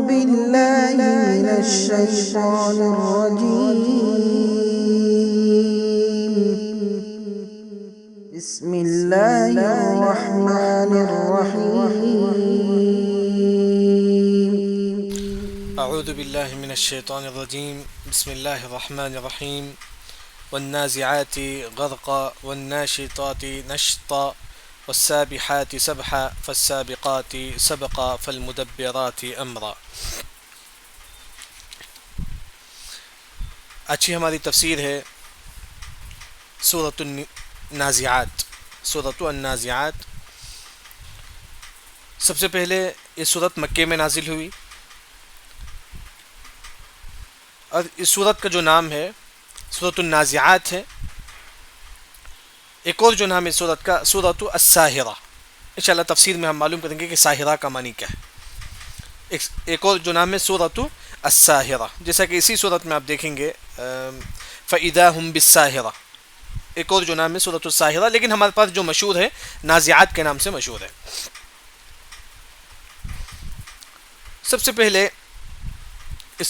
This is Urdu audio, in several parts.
بالله من الشيطان الرجيم بسم الله الرحمن الرحيم اعوذ باللہ من الشیطان الرجیم بسم اللہ الرحمن الرحیم والنازعات غرقا والناشطات نشطا والسابحات سبحا فالسابقات سبقا فالمدبرات امرا۔ اچھی ہماری تفسیر ہے سورۃ النازعات۔ سورۃ النازعات سب سے پہلے یہ سورت مکے میں نازل ہوئی، اور اس سورت کا جو نام ہے سورۃ النازعات ہے۔ ایک اور جو نام ہے سورت کا سورۃ الساہرہ، انشاءاللہ تفسیر میں ہم معلوم کریں گے کہ ساہرہ کا معنی کیا ہے۔ ایک اور جو نام ہے سورۃ الساہرہ، جیسا کہ اسی سورت میں آپ دیکھیں گے فَإِذَا هُمْ بِالسَّاهِرَةِ، ایک اور جو نام ہے سورۃ الساہرہ، لیکن ہمارے پاس جو مشہور ہے نازعات کے نام سے مشہور ہے۔ سب سے پہلے اس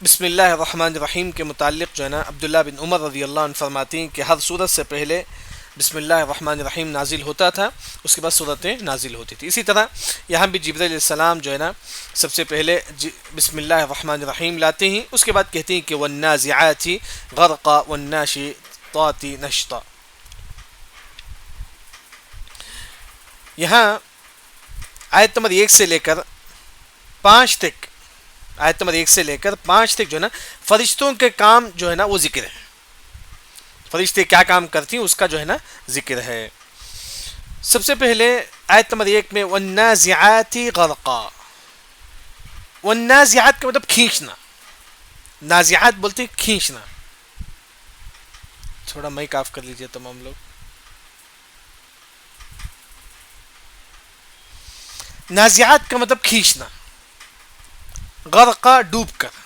بسم اللہ الرحمن الرحیم کے متعلق جو ہے نا عبداللہ بن عمر رضی اللہ عنہ فرماتے ہیں کہ ہر سورت سے پہلے بسم اللہ الرحمن الرحیم نازل ہوتا تھا، اس کے بعد سورتیں نازل ہوتی تھی۔ اسی طرح یہاں بھی جبرائیل علیہ السلام جو ہے نا سب سے پہلے بسم اللہ الرحمن الرحیم لاتے ہیں، اس کے بعد کہتے ہیں کہ والنازعات غرقا والناشطات نشطا۔ یہاں آیت نمبر 1 سے لے کر 5 تک، آیت نمبر 1 سے لے کر 5 تک جو ہے نا فرشتوں کے کام جو ہے نا وہ ذکر ہے، فرشتے کیا کام کرتی ہیں اس کا جو ہے نا ذکر ہے۔ سب سے پہلے آیت نمبر 1 میں والنازعات غرقا، والنازعات کا مطلب کھینچنا، نازعات بولتے ہیں کھینچنا۔ تھوڑا مائک آف کر لیجئے تمام لوگ۔ نازعات کا مطلب کھینچنا، غرقا ڈوب کر۔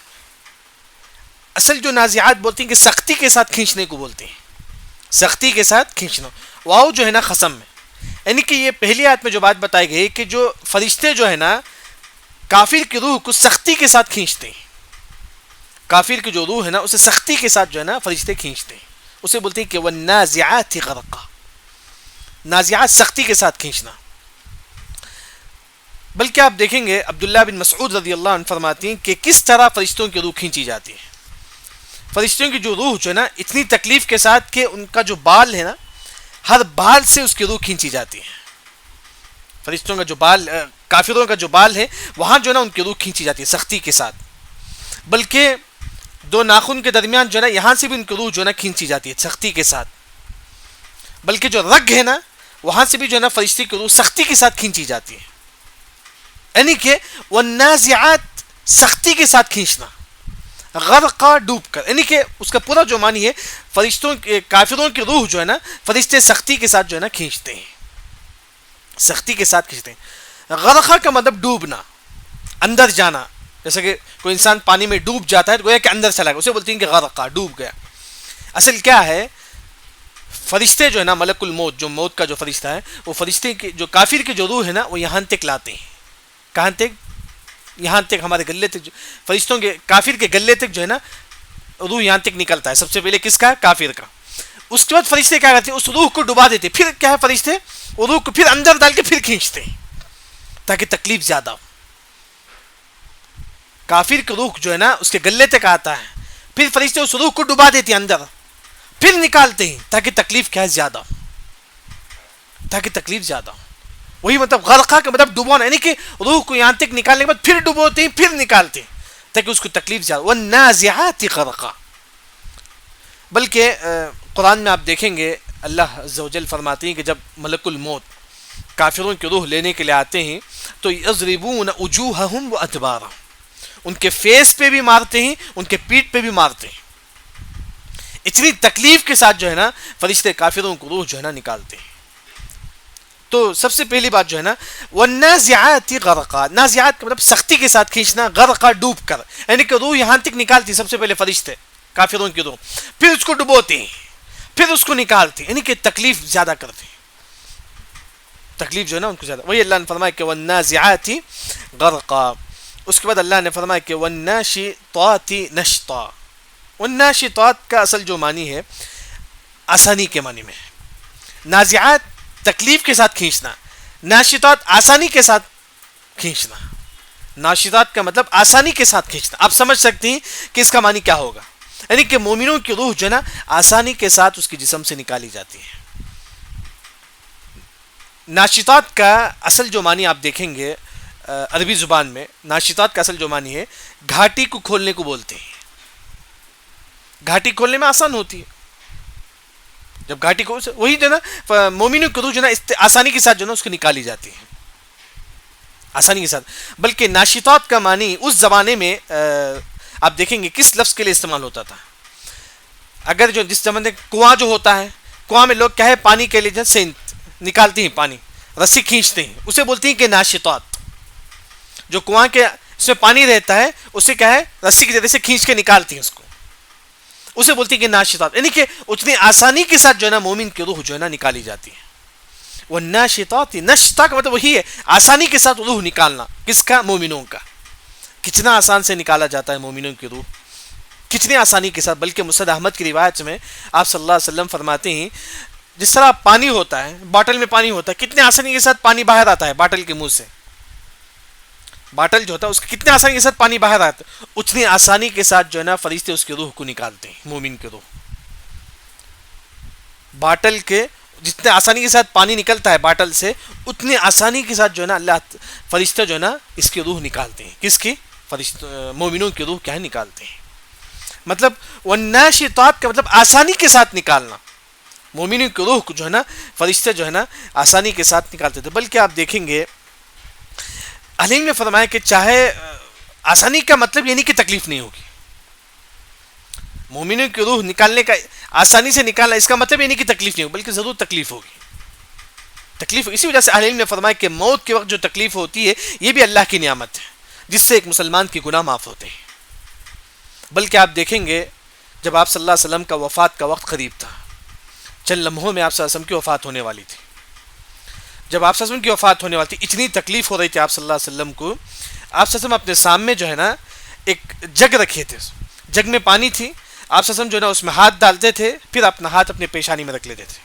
اصل جو نازعات بولتے ہیں کہ سختی کے ساتھ کھینچنے کو بولتے ہیں، سختی کے ساتھ کھینچنا۔ واو جو ہے نا قسم میں، یعنی کہ یہ پہلی آیت میں جو بات بتائی گئی کہ جو فرشتے جو ہے نا کافر کی روح کو سختی کے ساتھ کھینچتے ہیں، کافر کی جو روح ہے نا اسے سختی کے ساتھ جو ہے نا فرشتے کھینچتے ہیں، اسے بولتے ہیں کہ والنازعات غرقا، نازعات سختی کے ساتھ کھینچنا۔ بلکہ آپ دیکھیں گے عبداللہ بن مسعود رضی اللہ عنہ فرماتے ہیں کہ کس طرح فرشتوں کی روح کھینچی جاتی ہے۔ فرشتوں کی جو روح جو ہے نا اتنی تکلیف کے ساتھ کہ ان کا جو بال ہے نا ہر بال سے اس کی روح کھینچی جاتی ہے۔ فرشتوں کا جو بال، کافروں کا جو بال ہے وہاں جو ہے نا ان کی روح کھینچی جاتی ہے سختی کے ساتھ، بلکہ 2 ناخن کے درمیان جو ہے نا یہاں سے بھی ان کی روح جو ہے نا کھینچی جاتی ہے سختی کے ساتھ، بلکہ جو رگ ہے نا وہاں سے بھی جو ہے نا فرشتے کی روح سختی کے ساتھ کھینچی جاتی ہے۔ یعنی کہ والنازعات سختی کے ساتھ کھینچنا، غرقا ڈوب کر، یعنی کہ اس کا پورا جو معنی ہے فرشتوں کے، کافروں کی روح جو ہے نا فرشتے سختی کے ساتھ جو ہے نا کھینچتے ہیں، سختی کے ساتھ کھینچتے ہیں۔ غرقا کا مطلب ڈوبنا، اندر جانا، جیسے کہ کوئی انسان پانی میں ڈوب جاتا ہے تو گویا کہ اندر چلا گیا، اسے بولتے ہیں کہ غرقا ڈوب گیا۔ اصل کیا ہے، فرشتے جو ہے نا ملک الموت، جو موت کا جو فرشتہ ہے، وہ فرشتے کی جو کافر کی جو روح ہے نا وہ یہاں تک لاتے ہیں۔ کہاں تک؟ یہاں تک، ہمارے گلے تک، فرشتوں کے کافر کے گلے تک جو ہے نا روح یہاں تک نکلتا ہے۔ سب سے پہلے کس کا؟ کافر کا۔ اس کے بعد فرشتے کیا کرتے ہیں؟ اس روح کو ڈبا دیتے، پھر کیا ہے فرشتے وہ روح کو پھر اندر ڈال کے پھر کھینچتے ہیں تاکہ تکلیف زیادہ ہو۔ کافر کی روح جو ہے نا اس کے گلے تک آتا ہے، پھر فرشتے اس روح کو ڈبا دیتے ہیں اندر، پھر نکالتے ہیں تاکہ تکلیف کیا ہے زیادہ ہو، تاکہ تکلیف زیادہ ہو۔ وہی مطلب غرقہ کا مطلب ڈبونا، یعنی کہ روح کو یہاں تک نکالنے کے بعد پھر ڈبوتے ہیں، پھر نکالتے ہیں تاکہ اس کو تکلیف زیادہ۔ والنازعات غرقا۔ بلکہ قرآن میں آپ دیکھیں گے اللہ عز و جل فرماتے ہیں کہ جب ملک الموت کافروں کی روح لینے کے لیے آتے ہیں تو یضربون وجوہہم وادبارہم، ان کے فیس پہ بھی مارتے ہیں، ان کے پیٹھ پہ بھی مارتے ہیں۔ اتنی تکلیف کے ساتھ جو ہے نا فرشتے کافروں کو روح جو ہے نا نکالتے ہیں۔ تو سب سے پہلی بات جو ہے نا والنازعات غرقا، نازعات کا مطلب سختی کے ساتھ کھینچنا، غرقا ڈوب کر، یعنی کہ روح یہاں تک نکالتی سب سے پہلے فرشتے کافروں کی روح، پھر اس کو ڈبوتے ہیں، پھر اس کو نکالتے ہیں، یعنی کہ تکلیف زیادہ کرتے ہیں، تکلیف جو ہے نا ان کو زیادہ۔ وہی اللہ نے فرمایا کہ والنازعات غرقا، اس کے بعد اللہ نے فرمایا کہ والناشطات نشطا. والناشطات کا اصل جو معنی ہے آسانی کے معنی میں ہے. نازعات تکلیف کے ساتھ کھینچنا, ناشطات آسانی کے ساتھ کھینچنا. ناشطات کا مطلب آسانی کے ساتھ کھینچنا. آپ سمجھ سکتے ہیں کہ اس کا معنی کیا ہوگا, یعنی کہ مومنوں کی روح جو ہے نا آسانی کے ساتھ اس کے جسم سے نکالی جاتی ہے. ناشطات کا اصل جو معنی آپ دیکھیں گے عربی زبان میں, ناشطات کا اصل جو معنی ہے گھاٹی کو کھولنے کو بولتے ہیں. گھاٹی کھولنے میں آسان ہوتی ہے. جب گھاٹی کو وہی جو ہے نا مومنوں کی روح جو ہے نا آسانی کے ساتھ جو ہے نا اس کو نکالی جاتی ہے, آسانی کے ساتھ. بلکہ ناشطات کا معنی اس زمانے میں آپ دیکھیں گے کس لفظ کے لیے استعمال ہوتا تھا. اگر جو جس زمانے کنواں جو ہوتا ہے, کنواں میں لوگ کیا ہے پانی کے لیے سے نکالتے ہیں پانی, رسی کھینچتے ہیں, اسے بولتے ہیں کہ ناشطات. جو کنواں کے اس میں پانی رہتا ہے اسے کیا ہے رسی کے ذریعے سے کھینچ کے نکالتے ہیں اس کو, اسے بولتے ہیں کہ ناشطات. یعنی کہ اتنی آسانی کے ساتھ جو ہے نا مومن کی روح جو ہے نا نکالی جاتی ہے. وہ ناشطات, نشطا کا مطلب وہی ہے آسانی کے ساتھ روح نکالنا. کس کا؟ مومنوں کا. کتنا آسان سے نکالا جاتا ہے مومنوں کی روح, کتنی آسانی کے ساتھ. بلکہ مسند احمد کی روایت میں آپ صلی اللہ علیہ وسلم فرماتے ہیں جس طرح پانی ہوتا ہے, باٹل میں پانی ہوتا ہے, کتنے آسانی کے ساتھ پانی باہر آتا ہے باٹل کے منہ سے. باٹل جو ہوتا ہے اس کے کتنے آسانی کے ساتھ پانی باہر آتا ہے, اتنی آسانی کے ساتھ جو ہے نا فرشتے اس کی روح کو نکالتے ہیں, مومن کی روح. باٹل کے جتنے آسانی کے ساتھ پانی نکلتا ہے باٹل سے, اتنی آسانی کے ساتھ جو ہے نا اللہ فرشتے جو ہے نا اس کی روح نکالتے ہیں. کس کی؟ مومنوں کی روح کیا ہے نکالتے ہیں. مطلب والناشطات کا مطلب آسانی کے ساتھ نکالنا. مومنوں کی روح کو جو ہے نا فرشتے جو ہے نا آسانی کے ساتھ نکالتے تھے. بلکہ آپ دیکھیں گے علیم نے فرمایا کہ چاہے آسانی کا مطلب یہ نہیں کہ تکلیف نہیں ہوگی. مومنوں کی روح نکالنے کا آسانی سے نکالنا اس کا مطلب یہ نہیں کہ تکلیف نہیں ہوگی, بلکہ ضرور تکلیف ہوگی. تکلیف اسی وجہ سے علیم نے فرمایا کہ موت کے وقت جو تکلیف ہوتی ہے یہ بھی اللہ کی نعمت ہے جس سے ایک مسلمان کی گناہ معاف ہوتے ہیں. بلکہ آپ دیکھیں گے جب آپ صلی اللہ علیہ وسلم کا وفات کا وقت قریب تھا, چند لمحوں میں آپ صلی اللہ علیہ وسلم کی وفات ہونے والی تھی. جب آپ صلی اللہ علیہ وسلم کی وفات ہونے والی تھی اتنی تکلیف ہو رہی تھی آپ صلی اللہ علیہ وسلم کو. آپ صلی اللہ علیہ وسلم اپنے سامنے جو ہے نا ایک جگ رکھے تھے, جگ میں پانی تھی, آپ صلی اللہ علیہ وسلم جو ہے نا اس میں ہاتھ ڈالتے تھے, پھر اپنا ہاتھ اپنے پیشانی میں رکھ لیتے تھے.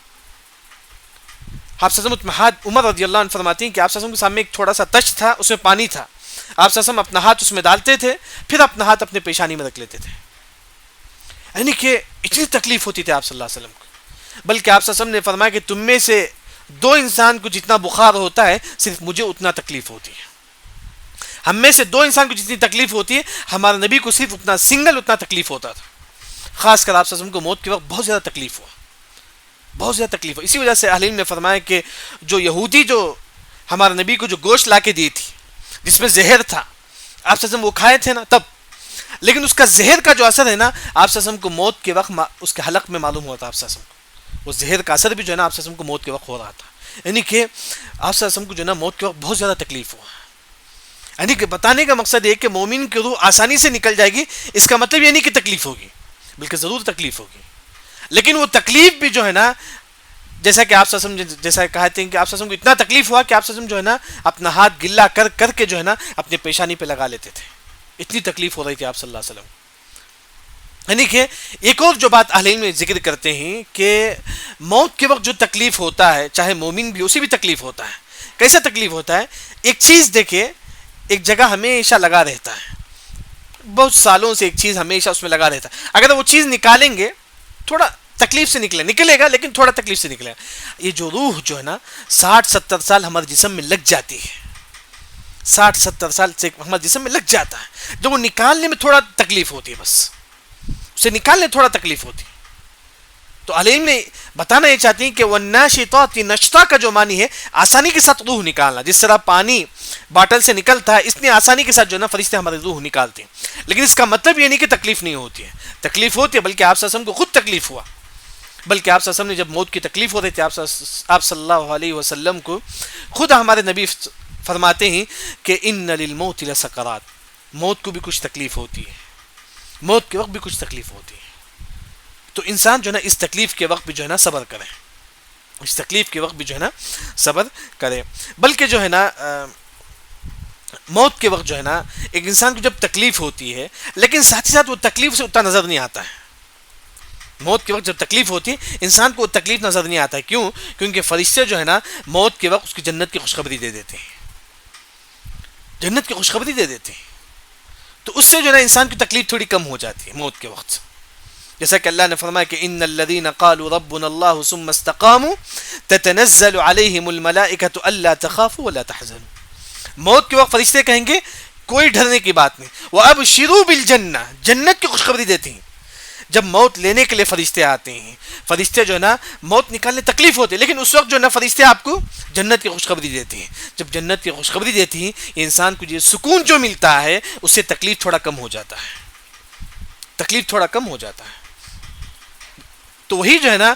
آپ صلی اللہ علیہ وسلم ہاتھ, عمر رضی اللہ عنہ فرماتی ہیں کہ آپ صلی اللہ علیہ وسلم کے سامنے ایک تھوڑا سا تشت تھا, اس میں پانی تھا, آپ صلی اللہ علیہ وسلم اپنا ہاتھ اس میں ڈالتے تھے, پھر اپنا ہاتھ اپنے پیشانی میں رکھ لیتے تھے. یعنی کہ اتنی تکلیف ہوتی تھی آپ صلی اللہ علیہ وسلم کو. بلکہ آپ صلی اللہ علیہ وسلم نے فرمایا کہ تم میں سے دو انسان کو جتنا بخار ہوتا ہے صرف مجھے اتنا تکلیف ہوتی ہے. ہم میں سے دو انسان کو جتنی تکلیف ہوتی ہے ہمارے نبی کو صرف اتنا تکلیف ہوتا تھا. خاص کر آپ صلی اللہ علیہ وسلم کو موت کے وقت بہت زیادہ تکلیف ہوا, بہت زیادہ تکلیف ہوا. اسی وجہ سے اہل علم نے فرمایا کہ جو یہودی جو ہمارے نبی کو جو گوشت لا کے دی تھی جس میں زہر تھا, آپ صلی اللہ علیہ وسلم وہ کھائے تھے نا تب, لیکن اس کا زہر کا جو اثر ہے نا آپ صلی اللہ علیہ وسلم کو موت کے وقت اس کے حلق میں معلوم ہوتا. آپ صلی اللہ علیہ وسلم کو وہ زہر کا اثر بھی جو ہے نا آپ صلی اللہ علیہ وسلم کو موت کے وقت ہو رہا تھا. یعنی کہ آپ صلی اللہ علیہ وسلم کو جو ہے نا موت کے وقت بہت زیادہ تکلیف ہوا. یعنی کہ بتانے کا مقصد یہ کہ مومن کی روح آسانی سے نکل جائے گی, اس کا مطلب یہ نہیں کہ تکلیف ہوگی, بلکہ ضرور تکلیف ہوگی. لیکن وہ تکلیف بھی جو ہے نا جیسا کہ آپ صلی اللہ علیہ وسلم جیسا کہتے ہیں کہ آپ صلی اللہ علیہ وسلم کو اتنا تکلیف ہوا کہ آپ صلی اللہ علیہ وسلم جو ہے نا اپنا ہاتھ گلا کر کے جو ہے نا اپنے پیشانی پہ لگا لیتے تھے, اتنی تکلیف ہو رہی تھی آپ صلی اللہ علیہ وسلم. یعنی کہ ایک اور جو بات اہل علم میں ذکر کرتے ہیں کہ موت کے وقت جو تکلیف ہوتا ہے چاہے مومن بھی اسے بھی تکلیف ہوتا ہے. کیسا تکلیف ہوتا ہے؟ ایک چیز دیکھیں, ایک جگہ ہمیشہ لگا رہتا ہے, بہت سالوں سے ایک چیز ہمیشہ اس میں لگا رہتا ہے. اگر وہ چیز نکالیں گے تھوڑا تکلیف سے نکلے گا, لیکن تھوڑا تکلیف سے نکلے گا. یہ جو روح جو ہے نا 60-70 سال ہمارے جسم میں لگ جاتی ہے, 60-70 سال سے ہمارے جسم میں لگ جاتا ہے. جب وہ نکالنے میں تھوڑا تکلیف ہوتی ہے, بس اسے نکالنے تھوڑا تکلیف ہوتی ہے. تو علیم نے بتانا یہ چاہتی ہیں کہ والناشطات نشطا کا جو معنی ہے آسانی کے ساتھ روح نکالنا. جس طرح پانی باٹل سے نکلتا ہے اتنی آسانی کے ساتھ جو ہے نا فرشتے ہمارے روح نکالتے ہیں. لیکن اس کا مطلب یہ نہیں کہ تکلیف نہیں ہوتی ہے, تکلیف ہوتی ہے. بلکہ آپ صلی اللہ علیہ وسلم کو خود تکلیف ہوا. بلکہ آپ صلی اللہ علیہ وسلم نے جب موت کی تکلیف ہو رہی تھی آپ صلی اللہ علیہ وسلم کو خود ہمارے نبی فرماتے ہیں کہ ان للموت لسکرات, موت کو بھی کچھ تکلیف ہوتی ہے, موت کے وقت بھی کچھ تکلیف ہوتی ہے. تو انسان جو ہے نا اس تکلیف کے وقت بھی جو ہے نا صبر کرے, اس تکلیف کے وقت بھی جو ہے نا صبر کرے. بلکہ جو ہے نا موت کے وقت جو ہے نا ایک انسان کو جب تکلیف ہوتی ہے لیکن ساتھ ہی ساتھ وہ تکلیف سے اتنا نظر نہیں آتا ہے. موت کے وقت جب تکلیف ہوتی ہے انسان کو وہ تکلیف نظر نہیں آتا ہے. کیوں؟ کیونکہ فرشتے جو ہے نا موت کے وقت اس کی جنت کی خوشخبری دے دیتے ہیں. جنت کی خوشخبری دے دیتے ہیں. تو اس سے جو ہے نا انسان کی تکلیف تھوڑی کم ہو جاتی ہے موت کے وقت. جیسا کہ اللہ نے فرمایا کہ ان الذين قالوا ربنا الله ثم استقاموا تتنزل عليهم الملائكه الا تخافوا ولا تحزنوا. موت کے وقت فرشتے کہیں گے کوئی ڈرنے کی بات نہیں. وابشروا بالجنہ، جنت کی خوشخبری دیتے ہیں. جب موت لینے کے لیے فرشتے آتے ہیں، فرشتے جو ہے نا موت نکالنے تکلیف ہوتی ہے لیکن اس وقت جو ہے نا فرشتے آپ کو جنت کی خوشخبری دیتے ہیں. جب جنت کی خوشخبری دیتی ہیں انسان کو یہ سکون جو ملتا ہے اس سے تکلیف تھوڑا کم ہو جاتا ہے. تکلیف تھوڑا کم ہو جاتا ہے. تو وہی جو ہے نا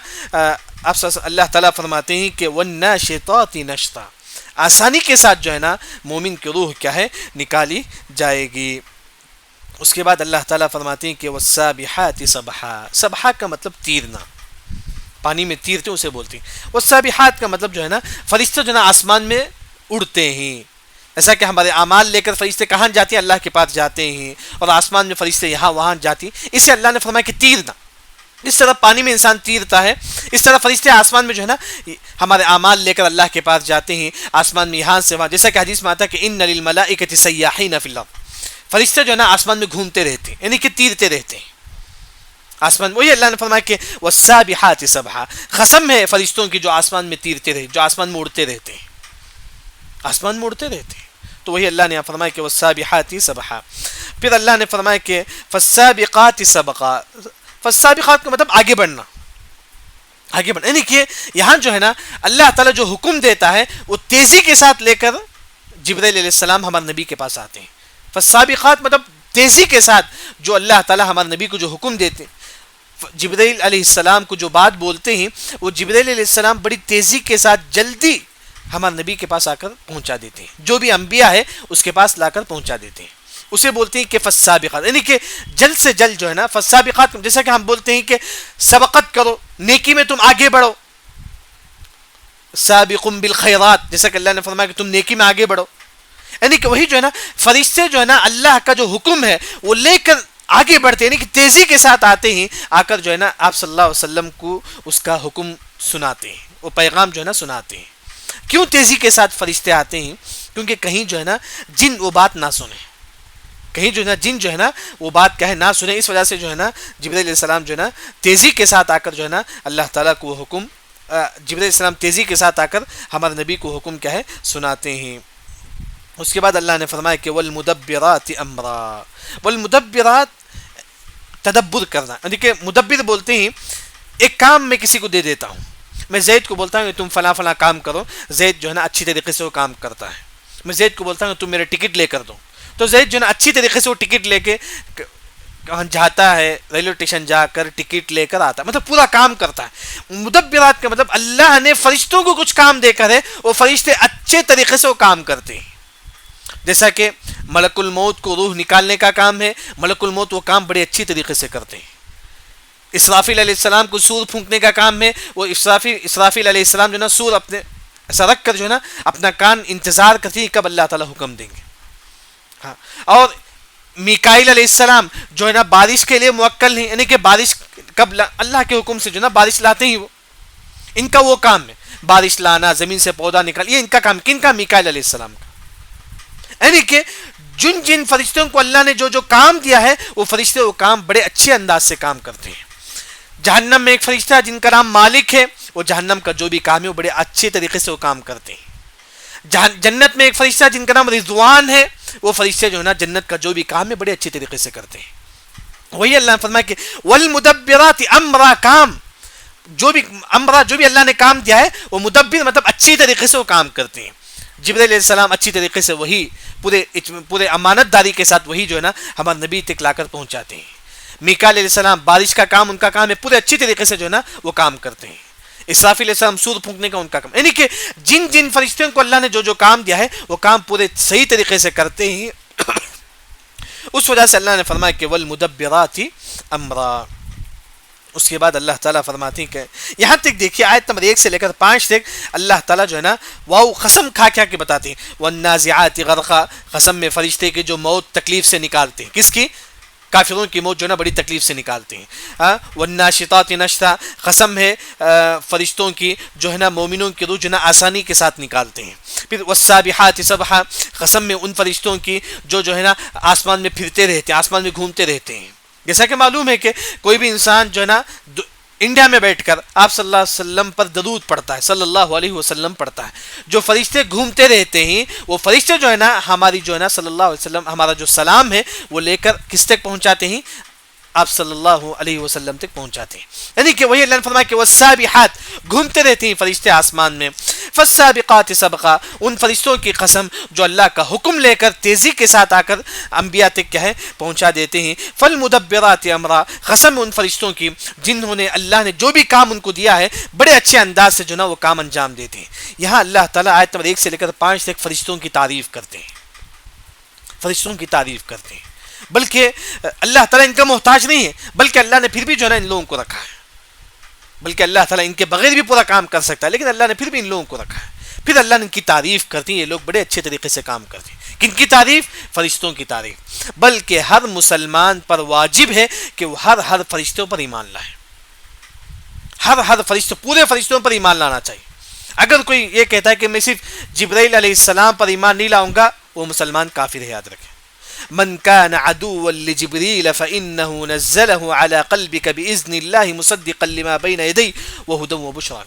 اللہ تعالیٰ فرماتے ہیں کہ وَالنَّاشِطَاتِ نَشْطًا، آسانی کے ساتھ جو ہے نا مومن کی روح کیا ہے نکالی جائے گی. اس کے بعد اللہ تعالیٰ فرماتے ہیں کہ وَالسَّابِحَاتِ سَبْحًا، سبحا کا مطلب تیرنا، پانی میں تیرتے اسے بولتے ہیں. وَالسَّابِحَات کا مطلب جو ہے نا فرشتے جو ہے نا آسمان میں اڑتے ہیں. ایسا کہ ہمارے اعمال لے کر فرشتے کہاں جاتے ہیں؟ اللہ کے پاس جاتے ہیں، اور آسمان میں فرشتے یہاں وہاں جاتی ہیں. اس سے اللہ نے فرمایا کہ تیرنا، جس طرح پانی میں انسان تیرتا ہے اس طرح فرشتے آسمان میں جو ہے نا ہمارے اعمال لے کر اللہ کے پاس جاتے ہیں آسمان میں یہاں سے وہاں. جیسا کہ حدیث میں آتا ہے کہ ان للملائکۃ سیاحین فی الارض، فرشتے جو ہے نا آسمان میں گھومتے رہتے ہیں یعنی کہ تیرتے رہتے ہیں آسمان. وہی اللہ نے فرمایا کہ والسابحات سبحا، قسم ہے فرشتوں کی جو آسمان میں تیرتے رہتے، جو آسمان میں اڑتے رہتے ہیں، آسمان میں اڑتے رہتے ہیں. تو وہی اللہ نے فرمایا کہ والسابحات سبحا. پھر اللہ نے فرمایا کہ فالسابقات سبقا. فالسابقات کا مطلب آگے بڑھنا، آگے بڑھنا یعنی کہ یہاں جو ہے نا اللہ تعالیٰ جو حکم دیتا ہے وہ تیزی کے ساتھ لے کر جبرائیل علیہ السلام ہمارے نبی کے پاس آتے ہیں. فالسابقات مطلب تیزی کے ساتھ جو اللہ تعالیٰ ہمارے نبی کو جو حکم دیتے ہیں، جبرائیل علیہ السلام کو جو بات بولتے ہیں وہ جبرائیل علیہ السلام بڑی تیزی کے ساتھ جلدی ہمارے نبی کے پاس آ کر پہنچا دیتے ہیں. جو بھی انبیاء ہے اس کے پاس لا کر پہنچا دیتے ہیں. اسے بولتے ہیں کہ فالسابقات یعنی کہ جلد سے جلد جو ہے نا فالسابقات. جیسا کہ ہم بولتے ہیں کہ سبقت کرو، نیکی میں تم آگے بڑھو، سابقم بالخیرات، جیسا کہ اللہ نے فرمایا کہ تم نیکی میں آگے بڑھو. یعنی کہ وہی جو ہے نا فرشتے جو ہے نا اللہ کا جو حکم ہے وہ لے کر آگے بڑھتے ہیں، یعنی کہ تیزی کے ساتھ آتے ہیں، آ کر جو ہے نا آپ صلی اللہ علیہ وسلم کو اس کا حکم سناتے ہیں، وہ پیغام جو ہے نا سناتے ہیں. کیوں تیزی کے ساتھ فرشتے آتے ہیں؟ کیونکہ کہیں جو ہے نا جن وہ بات نہ سنیں، کہیں جو ہے نا جن جو ہے نا وہ بات کہے نہ سنیں. اس وجہ سے جو ہے نا جبرائیل علیہ السلام جو ہے نا تیزی کے ساتھ آ کر جو ہے نا اللہ تعالیٰ کو وہ حکم جبرائیل علیہ السلام تیزی کے ساتھ آ کر ہمارے نبی کو حکم کیا ہے سناتے ہیں. اس کے بعد اللہ نے فرمایا کہ والمدبرات امرا. والمدبرات تدبر کرنا، یعنی کہ مدبر بولتے ہیں ایک کام میں کسی کو دے دیتا ہوں. میں زید کو بولتا ہوں کہ تم فلاں فلاں کام کرو، زید جو ہے نا اچھی طریقے سے وہ کام کرتا ہے. میں زید کو بولتا ہوں کہ تم میرے ٹکٹ لے کر دو، تو زید جو ہے نا اچھی طریقے سے وہ ٹکٹ لے کے جاتا ہے، ریلوے اسٹیشن جا کر ٹکٹ لے کر آتا ہے، مطلب پورا کام کرتا ہے. مدبرات کا مطلب اللہ نے فرشتوں کو کچھ کام دے کر ہے، وہ فرشتے اچھے طریقے سے وہ کام کرتے ہیں. جیسا کہ ملک الموت کو روح نکالنے کا کام ہے، ملک الموت وہ کام بڑے اچھی طریقے سے کرتے ہیں. اسرافیل علیہ السلام کو سور پھونکنے کا کام ہے، وہ اسرافیل علیہ السلام جو ہے نا سور اپنے ایسا رکھ کر جو ہے نا اپنا کان انتظار کرتی ہے کب اللہ تعالیٰ حکم دیں گے. ہاں، اور میکائیل علیہ السلام جو ہے نا بارش کے لیے موکل ہیں، یعنی کہ بارش کب اللہ کے حکم سے جو ہے نا بارش لاتے ہیں، وہ ان کا وہ کام ہے بارش لانا، زمین سے پودا نکال، یہ ان کا کام. کن کا؟ میکائیل علیہ السلام کا. یعنی کہ جن جن فرشتوں کو اللہ نے جو جو کام دیا ہے وہ فرشتے وہ کام بڑے اچھے انداز سے کام کرتے ہیں. جہنم میں ایک فرشتہ ہے جن کا نام مالک ہے، وہ جہنم کا جو بھی کام ہے وہ بڑے اچھے طریقے سے وہ کام کرتے ہیں. جنت میں ایک فرشتہ ہے جن کا نام رضوان ہے، وہ فرشتے جو ہے نا جنت کا جو بھی کام ہے بڑے اچھے طریقے سے کرتے ہیں. وہی اللہ نے فرمایا کہ والمدبرات امرا، کام جو بھی امرا جو بھی اللہ نے کام دیا ہے وہ مدبر مطلب اچھی طریقے سے وہ کام کرتے ہیں. جبرائیل علیہ السلام اچھی طریقے سے وہی پورے امانت داری کے ساتھ وہی جو ہے نا ہمارے نبی تک لا کر پہنچاتے ہیں. میکائیل علیہ السلام بارش کا کام ان کا کام ہے، پورے اچھی طریقے سے جو ہے نا وہ کام کرتے ہیں. اسرافیل علیہ السلام سور پھونکنے کا ان کا کام، یعنی کہ جن جن فرشتوں کو اللہ نے جو جو کام دیا ہے وہ کام پورے صحیح طریقے سے کرتے ہیں. اس وجہ سے اللہ نے فرمایا کہ والمدبرات امرا. اس کے بعد اللہ تعالیٰ فرماتے ہیں کہ یہاں تک دیکھیے آیت نمبر 1 سے لے کر 5 تک اللہ تعالیٰ جو ہے نا واو قسم کھا کھا کے بتاتے ہیں والنازعات غرقا قسم میں فرشتے کے جو موت تکلیف سے نکالتے ہیں کس کی کافروں کی موت جو ہے نا بڑی تکلیف سے نکالتے ہیں والناشطات نشطا قسم ہے فرشتوں کی جو ہے نا مومنوں کی روح جو ہے نا آسانی کے ساتھ نکالتے ہیں پھر والسابحات سبحا قسم میں ان فرشتوں کی جو ہے نا آسمان میں پھرتے رہتے ہیں آسمان میں گھومتے رہتے ہیں جیسا کہ معلوم ہے کہ کوئی بھی انسان جو ہے نا انڈیا میں بیٹھ کر آپ صلی اللہ علیہ وسلم پر درود پڑھتا ہے صلی اللہ علیہ وسلم پڑھتا ہے جو فرشتے گھومتے رہتے ہیں وہ فرشتے جو ہے نا ہماری جو ہے نا صلی اللہ علیہ وسلم ہمارا جو سلام ہے وہ لے کر کس تک پہنچاتے ہیں آپ صلی اللہ علیہ وسلم تک پہنچاتے ہیں یعنی کہ وہی اللہ نے فرمایا کہ والسابحات گھومتے رہتے ہیں فرشتے آسمان میں فالسابقات سبقا ان فرشتوں کی قسم جو اللہ کا حکم لے کر تیزی کے ساتھ آ کر انبیاء تک کیا ہے پہنچا دیتے ہیں فالمدبرات امرا قسم ان فرشتوں کی جنہوں نے اللہ نے جو بھی کام ان کو دیا ہے بڑے اچھے انداز سے جو نا وہ کام انجام دیتے ہیں یہاں اللہ تعالیٰ آیت نمبر 1 سے لے کر 5 تک فرشتوں کی تعریف کرتے ہیں فرشتوں کی تعریف کرتے ہیں بلکہ اللہ تعالیٰ ان کا محتاج نہیں ہے بلکہ اللہ نے پھر بھی جو ہے نا ان لوگوں کو رکھا ہے بلکہ اللہ تعالیٰ ان کے بغیر بھی پورا کام کر سکتا ہے لیکن اللہ نے پھر بھی ان لوگوں کو رکھا ہے پھر اللہ نے ان کی تعریف کرتی ہے یہ لوگ بڑے اچھے طریقے سے کام کرتے ہیں کن کی تعریف فرشتوں کی تعریف بلکہ ہر مسلمان پر واجب ہے کہ وہ ہر فرشتوں پر ایمان لائے ہر فرشتوں پورے فرشتوں پر ایمان لانا چاہیے اگر کوئی یہ کہتا ہے کہ میں صرف جبرائیل علیہ السلام پر ایمان نہیں لاؤں گا وہ مسلمان کافر ہے یاد رکھیں من كان عدوا لجبريل فإنه نزله على قلبك بإذن الله مصدقا لما بين يديه وهدى وبشرى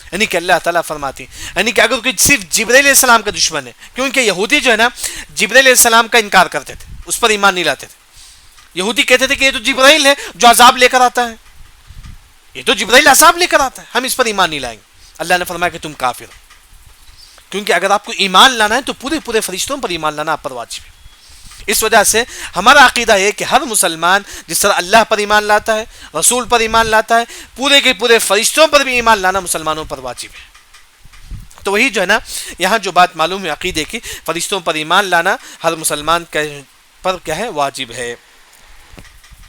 یعنی کہ اللہ تعالیٰ فرماتے ہیں یعنی کہ اگر کوئی صرف جبرائیل علیہ السلام کا دشمن ہے کیونکہ یہودی جو ہے نا جبرائیل علیہ السلام کا انکار کرتے تھے اس پر ایمان نہیں لاتے تھے یہودی کہتے تھے کہ یہ تو جبرائیل ہے جو عذاب لے کر آتا ہے یہ تو جبرائیل عذاب لے کر آتا ہے ہم اس پر ایمان نہیں لائیں گے اللہ نے فرمایا کہ تم کافر ہو کیونکہ اگر آپ کو ایمان لانا ہے تو پورے فرشتوں پر ایمان لانا آپ پر واجب ہے اس وجہ سے ہمارا عقیدہ ہے کہ ہر مسلمان جس طرح اللہ پر ایمان لاتا ہے رسول پر ایمان لاتا ہے پورے کے پورے فرشتوں پر بھی ایمان لانا مسلمانوں پر واجب ہے تو وہی جو ہے نا یہاں جو بات معلوم ہے عقیدے کی فرشتوں پر ایمان لانا ہر مسلمان پر کیا ہے واجب ہے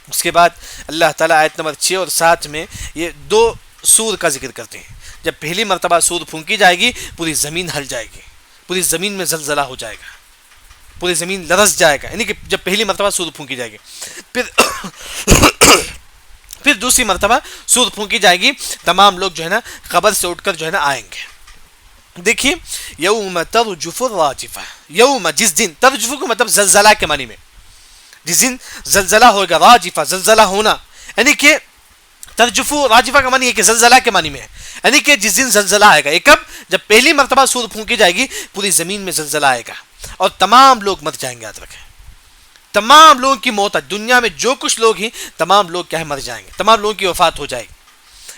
اس کے بعد اللہ تعالیٰ آیت نمبر 6 اور 7 میں یہ 2 سور کا ذکر کرتے ہیں جب پہلی مرتبہ سور پھونکی جائے گی پوری زمین ہل جائے گی پوری زمین میں زلزلہ ہو جائے گا پوری زمین لرز جائے گا یعنی کہ جب پہلی مرتبہ سور پھونکی جائے گی پھر دوسری مرتبہ سور پھونکی جائے گی تمام لوگ جو ہے نا قبر سے اٹھ کر جو ہے نا آئیں گے دیکھیے یوم ترجف الراجفہ یوم جس دن ترجف کو مطلب زلزلہ کے معنی میں جس دن زلزلہ ہوگا راجفہ زلزلہ ہونا یعنی کہ ترجف راجفہ کا معنی ہے کہ زلزلہ کے معنی میں ہے یعنی کہ جس دن زلزلہ آئے گا یہ کب جب پہلی مرتبہ سور پھونکی جائے گی پوری زمین میں زلزلہ آئے گا اور تمام لوگ مر جائیں گے یاد رکھیں تمام لوگوں کی موت دنیا میں جو کچھ لوگ ہیں تمام لوگ کیا ہے مر جائیں گے تمام لوگوں کی وفات ہو جائے گی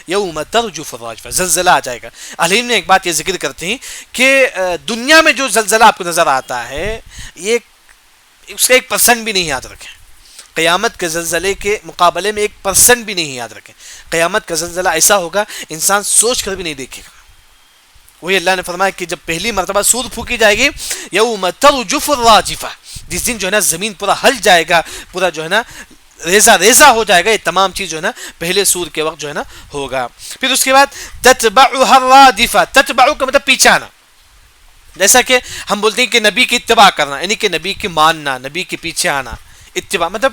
یوم ترجف الراجفہ زلزلہ آ جائے گا اہل علم نے ایک بات یہ ذکر کرتے ہیں کہ دنیا میں جو زلزلہ آپ کو نظر آتا ہے یہ اس کا 1% بھی نہیں یاد رکھیں قیامت کے زلزلے کے مقابلے میں 1% بھی نہیں یاد رکھیں قیامت کا زلزلہ ایسا ہوگا انسان سوچ کر بھی نہیں دیکھے گا وہی اللہ نے فرمایا کہ جب پہلی مرتبہ سور پھونکی جائے گی یوم ترجف الراجفہ جس دن جو ہے نا زمین پورا ہل جائے گا پورا جو ہے نا ریزہ ہو جائے گا یہ تمام چیز جو ہے نا پہلے سور کے وقت جو ہے نا ہوگا پھر اس کے بعد تتبعها الرادفہ تتبع کا مطلب پیچھے آنا جیسا کہ ہم بولتے ہیں کہ نبی کی اتباع کرنا یعنی کہ نبی کی ماننا نبی کے پیچھے آنا اتباع مطلب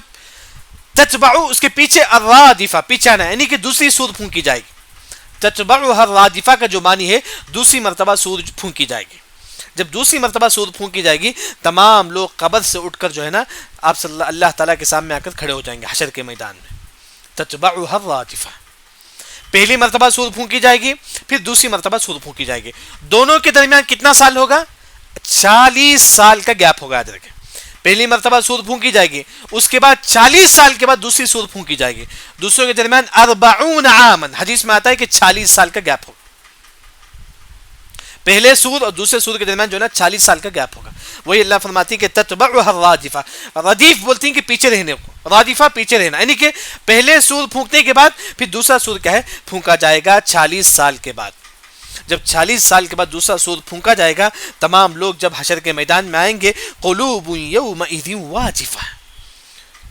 تتبع اس کے پیچھے الرادفہ پیچھے آنا یعنی کہ دوسری سور پھونکی جائے گی تتبعها الرادفہ کا جو معنی ہے دوسری مرتبہ سور پھونکی جائے گی جب دوسری مرتبہ سور پھونکی جائے گی تمام لوگ قبر سے اٹھ کر جو ہے نا آپ صلی اللہ تعالیٰ کے سامنے آ کر کھڑے ہو جائیں گے حشر کے میدان میں تتبعها الرادفہ پہلی مرتبہ سور پھونکی جائے گی پھر دوسری مرتبہ سور پھونکی جائے گی دونوں کے درمیان کتنا سال ہوگا 40 سال کا گیپ ہوگا یاد رکھیں پہلی مرتبہ سور پھونکی جائے گی اس کے بعد 40 سال کے بعد دوسری سور پھونکی جائے گی دوسروں کے درمیان 40 عاما حدیث میں آتا ہے کہ 40 سال کا گیپ ہوگا پہلے سور اور دوسرے سور کے درمیان جو ہے نا 40 سال کا گیپ ہوگا وہی اللہ فرماتی ہے کہ تتبعها الرادفہ ردیف بولتی ہیں کہ پیچھے رہنے کو رادفہ پیچھے رہنا یعنی کہ پہلے سور پھونکنے کے بعد پھر دوسرا سور کیا ہے پھونکا جائے گا 40 سال کے بعد جب 40 سال کے بعد دوسرا سور پھونکا جائے گا تمام لوگ جب حشر کے میدان میں آئیں گے قلوب یومئذ واجفہ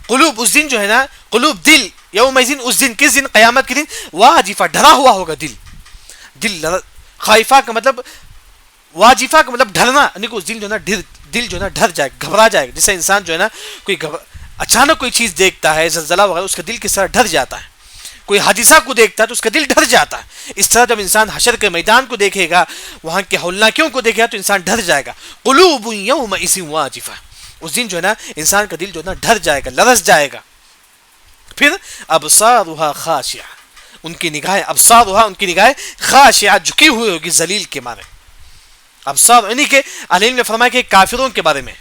قلوب اس دن جو ہے نا، قلوب دل، یوم الدین اس دن، کس دن؟ قیامت کے دن، واجفہ ڈرا ہوا ہوگا دل. دل خائفہ کا مطلب، واجفہ کا مطلب ڈرنا، یعنی کہ اس دن جو ہے نا دل جو ہے نا ڈر جائے گا، گھبرا جائے گا. جیسے انسان جو ہے نا کوئی اچانک کوئی چیز دیکھتا ہے، زلزلہ وغیرہ، اس کا دل کس طرح ڈر جاتا ہے. کوئی حادثہ کو دیکھتا ہے تو اس کا دل ڈر جاتا ہے. اس طرح جب انسان حشر کے میدان کو دیکھے گا، وہاں کے ہولناکیوں کو دیکھے گا تو انسان ڈر جائے گا. قلوب یومئذ واجفہ، اس دن جو ہے نا انسان کا دل جو ہے نا ڈر جائے گا، لرز جائے گا. پھر ابصارها خاشعہ، ان کی نگاہیں، ابصارها ان کی نگاہیں، خاشعہ جھکی ہوئی ہوگی ذلیل کے مارے. ابصار یعنی کہ اہل علم نے فرمایا کہ کافروں کے بارے میں،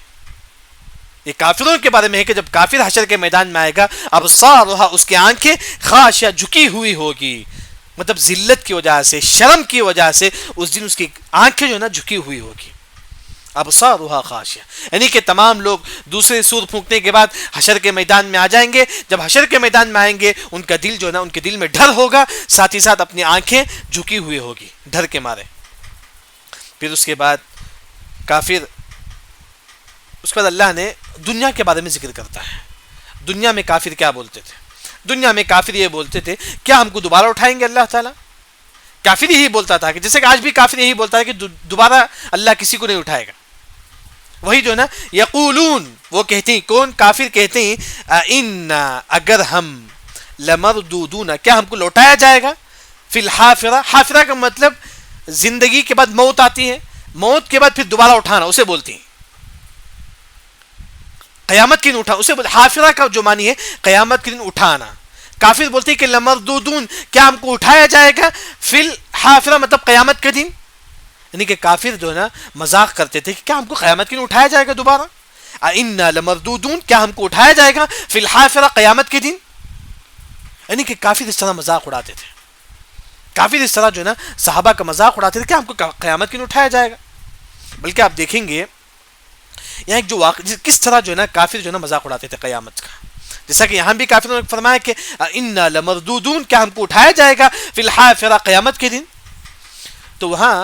یہ کافروں کے بارے میں ہے کہ جب کافر حشر کے میدان میں آئے گا، ابصارها اس کی آنکھیں، خاشعہ جھکی ہوئی ہوگی، مطلب ذلت کی وجہ سے، شرم کی وجہ سے اس دن اس کی آنکھیں جو ہے نا جھکی ہوئی ہوگی. ابصارها خاشعہ، یعنی کہ تمام لوگ دوسرے سور پھونکنے کے بعد حشر کے میدان میں آ جائیں گے. جب حشر کے میدان میں آئیں گے، ان کا دل جو ہے نا، ان کے دل میں ڈر ہوگا، ساتھ ہی ساتھ اپنی آنکھیں جھکی ہوئی ہوگی ڈر کے مارے. پھر اس کے بعد کافر، اس کے بعد اللہ نے دنیا کے بارے میں ذکر کرتا ہے. دنیا میں کافر کیا بولتے تھے؟ دنیا میں کافر یہ بولتے تھے، کیا ہم کو دوبارہ اٹھائیں گے اللہ تعالیٰ؟ کافر یہی بولتا تھا، کہ جیسے کہ آج بھی کافر یہی بولتا ہے کہ دوبارہ اللہ کسی کو نہیں اٹھائے گا. وہی جو ہے نا یقولون، وہ کہتے ہیں، کون؟ کافر کہتے ہیں، اِنَّا اگر ہم، لَمَرْدُودُونَ کیا ہم کو لوٹایا جائے گا، فی الحافرہ. حافرہ کا مطلب زندگی کے بعد موت آتی ہے، موت کے بعد پھر دوبارہ اٹھانا، اسے بولتے ہیں. قیامت کے دن اٹھا، اسے حافرہ کا جو معنی ہے قیامت کے دن اٹھانا. کافر بولتے ہیں کہ لمردودون کیا ہم کو اٹھایا جائے گا، فی الحافرہ مطلب قیامت کے دن. یعنی کہ کافر جو ہے نا مذاق کرتے تھے کہ کیا ہم کو قیامت کے دن اٹھایا جائے گا دوبارہ. اِنَّا لَمَرْدُودُونَ کیا ہم کو اٹھایا جائے گا، فی الحافرہ قیامت کے دن. یعنی کہ کافر اس طرح مذاق اڑاتے تھے. کافر اس طرح جو ہے نا صحابہ کا مذاق اڑاتے تھے کہ ہم کو قیامت کے دن اٹھایا جائے گا. بلکہ آپ دیکھیں گے یہاں ایک جو واقع، کس طرح جو ہے نا کافر جو ہے نا مذاق اڑاتے تھے قیامت کا. جیسا کہ یہاں بھی کافروں نے فرمایا کہ اِنَّا لَمَرْدُودُونَ کیا ہم کو اٹھایا جائے گا، فی الحافرہ قیامت کے دن. تو وہاں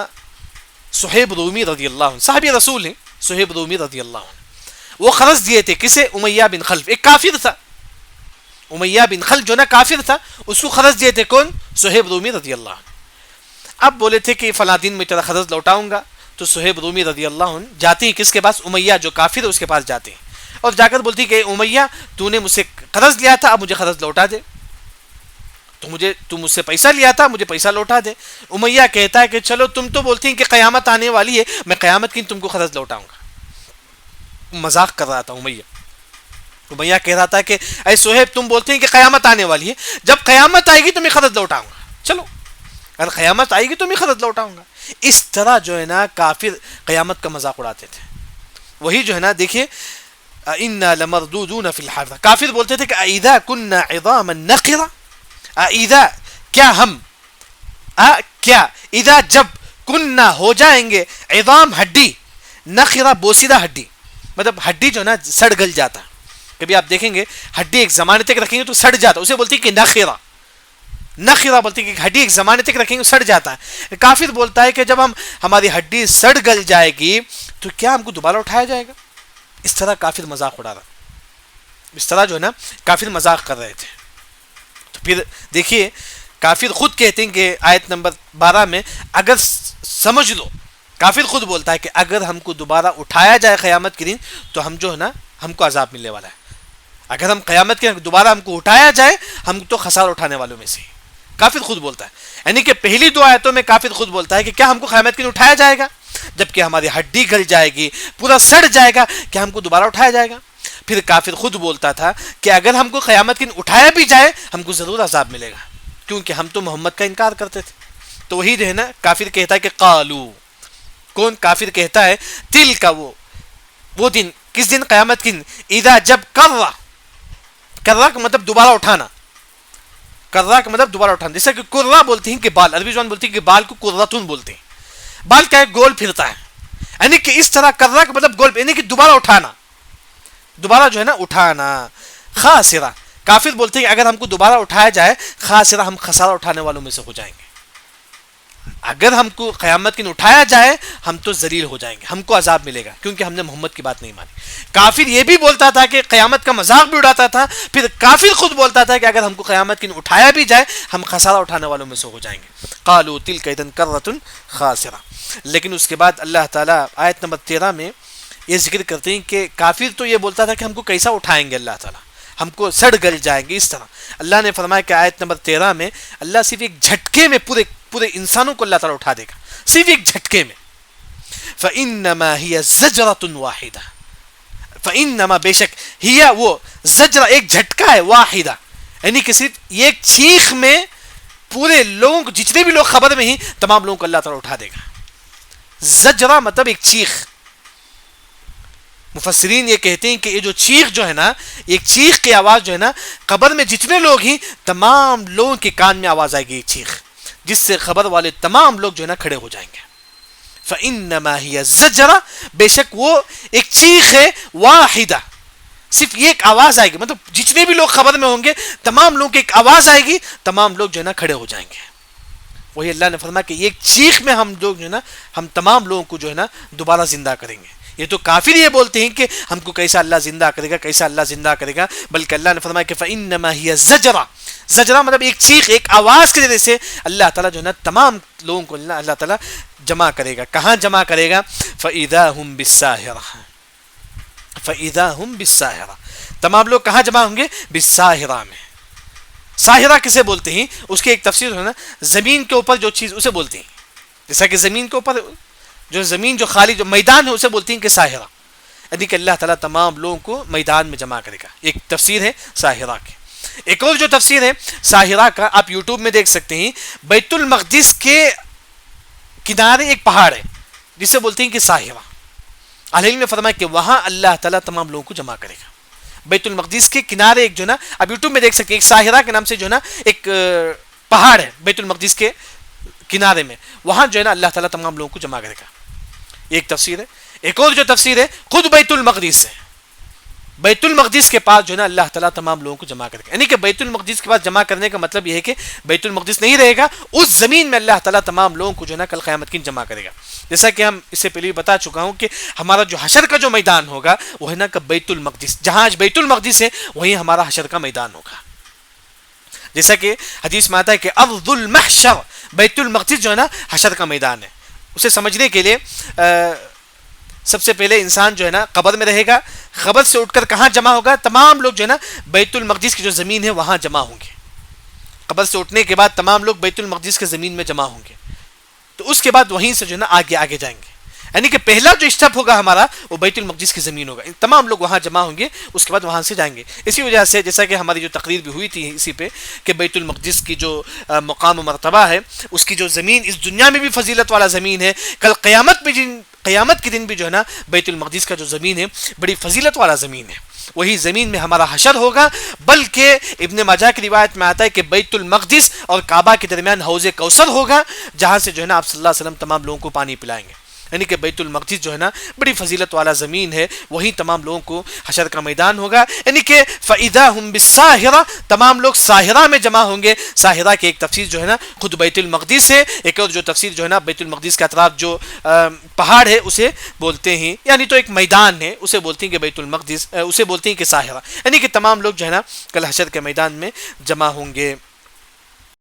صہیب رومی رضی اللہ عنہ، صحابی رسول ہیں صہیب رومی رضی اللہ عنہ، وہ قرض دیے تھے کسے؟ امیہ بن خلف، ایک کافر تھا. امیہ بن خلف جو نا کافر تھا، اس کو قرض دیے تھے کون؟ صہیب رومی رضی اللہ عنہ. اب بولے تھے کہ فلاں دن میں تیرا قرض لوٹاؤں گا. تو صہیب رومی رضی اللہ عنہ جاتے ہیں کس کے پاس؟ امیہ جو کافر ہے اس کے پاس جاتے ہیں، اور جا کر بولتی کہ امیہ تو نے مجھ سے قرض لیا تھا، اب مجھے قرض لوٹا دے. تو مجھ سے پیسہ لیا تھا، مجھے پیسہ لوٹا دے. امیہ کہتا ہے کہ چلو تم تو بولتی ہیں کہ قیامت آنے والی ہے، میں قیامت کی تم کو قرض لوٹاؤں گا. مذاق کر رہا تھا امیہ. امیہ کہہ رہا تھا کہ اے صہیب تم بولتے ہیں کہ قیامت آنے والی ہے، جب قیامت آئے گی تو میں قرض لوٹاؤں گا. چلو اگر قیامت آئے گی تو میں قرض لوٹاؤں گا. اس طرح جو ہے نا کافر قیامت کا مذاق اڑاتے تھے. وہی جو ہے نا دیکھیے، اِنَّا لَمَرْدُودُونَ فِي الْحَافِرَةِ، کافر بولتے تھے کہ اِذَا كُنَّا عِظَامًا نَخِرَةً، اِذَا کیا ہم، کیا اذا جب، کننا ہو جائیں گے، عظام ہڈی، نخرہ بوسیدہ ہڈی، مطلب ہڈی جو نا سڑ گل جاتا. کبھی آپ دیکھیں گے ہڈی ایک زمانے تک رکھیں گے تو سڑ جاتا، اسے بولتے ہیں کہ نخرہ. نخرہ بولتے ہیں کہ ہڈی ایک زمانے تک رکھیں گے سڑ جاتا ہے. کافر بولتا ہے کہ جب ہماری ہڈی سڑ گل جائے گی تو کیا ہم کو دوبارہ اٹھایا جائے گا. اس طرح کافر مذاق اڑا رہا، اس طرح جو ہے نا کافر مذاق کر رہے تھے. تو پھر دیکھیے کافر خود کہتے ہیں کہ آیت نمبر 12 میں، اگر سمجھ لو، کافر خود بولتا ہے کہ اگر ہم کو دوبارہ اٹھایا جائے قیامت کے دن تو ہم جو ہے نا ہم کو عذاب ملنے والا ہے. اگر ہم قیامت کے دوبارہ ہم کو اٹھایا جائے، ہم تو خسارہ اٹھانے والوں میں سے. کافر خود بولتا ہے. یعنی کہ پہلی دو آیتوں میں کافر خود بولتا ہے کہ کیا ہم کو قیامت کے دن اٹھایا جائے گا، جبکہ ہماری ہڈی گل جائے گی، پورا سڑ جائے گا، کیا ہم کو دوبارہ اٹھایا جائے گا. پھر کافر خود بولتا تھا کہ اگر ہم کو قیامت کے دن اٹھایا بھی جائے ہم کو ضرور عذاب ملے گا، کیونکہ ہم تو محمد کا انکار کرتے تھے. تو وہی جو ہے نا کافر کہتا ہے کہ قالو، کون کافر کہتا ہے؟ تل کا وہ دن، کس دن؟ قیامت کے دن. اذا جب، کرہ کا مطلب دوبارہ اٹھانا، کرہ کا مطلب دوبارہ اٹھانا. جیسا کہ کرہ بولتے ہیں کہ بال، عربی زبان بولتی ہے کہ بال کو کرتون بولتے ہیں. بال کیا ہے؟ گول پھرتا ہے. یعنی کہ اس طرح کرہ کا مطلب گول، یعنی کہ دوبارہ اٹھانا، دوبارہ جو ہے نا اٹھانا. خاسرہ، کافر بولتے ہیں کہ اگر ہم کو دوبارہ اٹھایا جائے، خاسرہ ہم خسارہ اٹھانے والوں میں سے ہو جائیں گے. اگر ہم کو قیامت کے دن اٹھایا جائے ہم تو ذلیل ہو جائیں گے, ہم کو عذاب ملے گا کیونکہ ہم نے محمد کی بات نہیں مانی. کافر یہ بھی بولتا تھا کہ قیامت کا مذاق بھی اڑاتا تھا, پھر کافر خود بولتا تھا کہ اگر ہم کو قیامت کے دن اٹھایا بھی جائے ہم خسارہ اٹھانے والوں میں سے ہو جائیں گے. قالوا تلک اذا کرۃ خاسرہ. لیکن اس کے بعد اللہ تعالیٰ آیت نمبر 13 میں یہ ذکر کرتے ہیں کہ کافر تو یہ بولتا تھا کہ ہم کو کیسا اٹھائیں گے اللہ تعالیٰ, ہم کو سڑ گل جائیں گے اس طرح. اللہ نے فرمایا کہ آیت نمبر 13 میں اللہ صرف ایک جھٹکے میں پورے انسانوں کو اللہ تعالیٰ اٹھا دے گا, صرف ایک جھٹکے میں. فَإِنَّمَا هِيَ زَجْرَةٌ وَاحِدَةٌ, فَإِنَّمَا بے شک ہی وہ زجرہ ایک جھٹکا ہے, واحدہ یعنی کہ صرف ایک چیخ میں پورے لوگوں کو, جتنے بھی لوگ خبر میں ہی تمام لوگوں کو اللہ تعالیٰ اٹھا دے گا. زجرہ مطلب ایک چیخ. مفسرین یہ کہتے ہیں کہ یہ جو چیخ جو ہے نا, ایک چیخ کی آواز جو ہے نا, قبر میں جتنے لوگ ہیں تمام لوگوں کے کان میں آواز آئے گی ایک چیخ, جس سے خبر والے تمام لوگ جو ہے نا کھڑے ہو جائیں گے. فَإِنَّمَا هِيَ زَجْرَةٌ, بے شک وہ ایک چیخ ہے, واحدہ صرف ایک آواز آئے گی, مطلب جتنے بھی لوگ خبر میں ہوں گے تمام لوگوں کی ایک آواز آئے گی, تمام لوگ جو ہے نا کھڑے ہو جائیں گے. وہی اللہ نے فرمایا کہ ایک چیخ میں ہم لوگ جو ہے نا, ہم تمام لوگوں کو جو ہے نا دوبارہ زندہ کریں گے. یہ تو کافر یہ بولتے ہیں کہ ہم کو کیسا اللہ زندہ کرے گا, کیسا اللہ زندہ کرے گا, بلکہ اللہ نے فرمایا کہ فَإِنَّمَا هِيَ زَجْرَةٌ, زجرہ مطلب ایک چیخ, ایک آواز کے ذریعے سے اللہ تعالیٰ جو ہے نا تمام لوگوں کو اللہ تعالیٰ جمع کرے گا. کہاں جمع کرے گا؟ فَإِذَا هُمْ بِالسَّاهِرَةِ, فَإِذَا هُمْ بِالسَّاهِرَةِ, تمام لوگ کہاں جمع ہوں گے؟ بالساہرہ میں. ساہرہ کسے بولتے ہیں؟ اس کی ایک تفسیر ہے نا, زمین کے اوپر جو چیز اسے بولتے ہیں. جیسا کہ زمین کے اوپر جو زمین جو خالی جو میدان ہے اسے بولتے ہیں کہ ساہرہ, یعنی کہ اللہ تعالیٰ تمام لوگوں کو میدان میں جمع کرے گا. ایک تفسیر ہے ساہرہ کی. ایک اور جو تفسیر ہے ساحرہ کا, آپ یوٹیوب میں دیکھ سکتے ہیں, بیت المقدس کے کنارے ایک پہاڑ ہے جسے بولتے ہیں کہ ساحرہ. اہل علم نے فرمایا کہ وہاں اللہ تعالیٰ تمام لوگوں کو جمع کرے گا. بیت المقدس کے کنارے ایک جو نا, آپ یوٹیوب میں دیکھ سکتے ہیں, ایک ساحرہ کے نام سے جو نا ایک پہاڑ ہے بیت المقدس کے کنارے میں, وہاں جو ہے نا اللہ تعالیٰ تمام لوگوں کو جمع کرے گا. ایک تفسیر ہے. ایک اور جو تفسیر ہے خود بیت المقدس ہے, بیت المقدس کے پاس جو ہے نا اللہ تعالیٰ تمام لوگوں کو جمع کرے گا. یعنی کہ بیت المقدس کے پاس جمع کرنے کا مطلب یہ ہے کہ بیت المقدس نہیں رہے گا, اس زمین میں اللہ تعالیٰ تمام لوگوں کو جو ہے نا کل قیامت کی جمع کرے گا. جیسا کہ ہم اس سے پہلے بھی بتا چکا ہوں کہ ہمارا جو حشر کا جو میدان ہوگا وہ ہے نا کہ بیت المقدس, جہاں آج بیت المقدس ہے وہیں ہمارا حشر کا میدان ہوگا. جیسا کہ حدیث میں آتا ہے کہ ارض المحشر, بیت المقدس جو ہے نا حشر کا میدان ہے. اسے سمجھنے کے لیے سب سے پہلے انسان جو ہے نا قبر میں رہے گا, قبر سے اٹھ کر کہاں جمع ہوگا؟ تمام لوگ جو ہے نا بیت المقدس کی جو زمین ہے وہاں جمع ہوں گے. قبر سے اٹھنے کے بعد تمام لوگ بیت المقدس کے زمین میں جمع ہوں گے, تو اس کے بعد وہیں سے جو ہے نا آگے جائیں گے. یعنی کہ پہلا جو اسٹیپ ہوگا ہمارا وہ بیت المقدس کی زمین ہوگا, تمام لوگ وہاں جمع ہوں گے, اس کے بعد وہاں سے جائیں گے. اسی وجہ سے جیسا کہ ہماری جو تقریر بھی ہوئی تھی اسی پہ کہ بیت المقدس کی جو مقام و مرتبہ ہے, اس کی جو زمین اس دنیا میں بھی فضیلت والا زمین ہے, کل قیامت کے دن بھی جو ہے نا بیت المقدس کا جو زمین ہے بڑی فضیلت والا زمین ہے. وہی زمین میں ہمارا حشر ہوگا. بلکہ ابن ماجہ کی روایت میں آتا ہے کہ بیت المقدس اور کعبہ کے درمیان حوض کوثر ہوگا, جہاں سے جو ہے نا آپ صلی اللہ علیہ وسلم تمام لوگوں کو پانی پلائیں گے. یعنی کہ بیت المقدس جو ہے نا بڑی فضیلت والا زمین ہے, وہیں تمام لوگوں کو حشر کا میدان ہوگا. یعنی کہ فَإِذَا هُمْ بِالسَّاحِرَةِ, تمام لوگ ساحرہ میں جمع ہوں گے. ساحرہ کی ایک تفسیر جو ہے نا خود بیت المقدس ہے, ایک اور جو تفسیر جو ہے نا بیت المقدس کے اطراف جو پہاڑ ہے اسے بولتے ہیں, یعنی تو ایک میدان ہے اسے بولتے ہیں کہ بیت المقدس, اسے بولتے ہیں کہ ساحرہ. یعنی کہ تمام لوگ جو ہے نا کل حشر کے میدان میں جمع ہوں گے.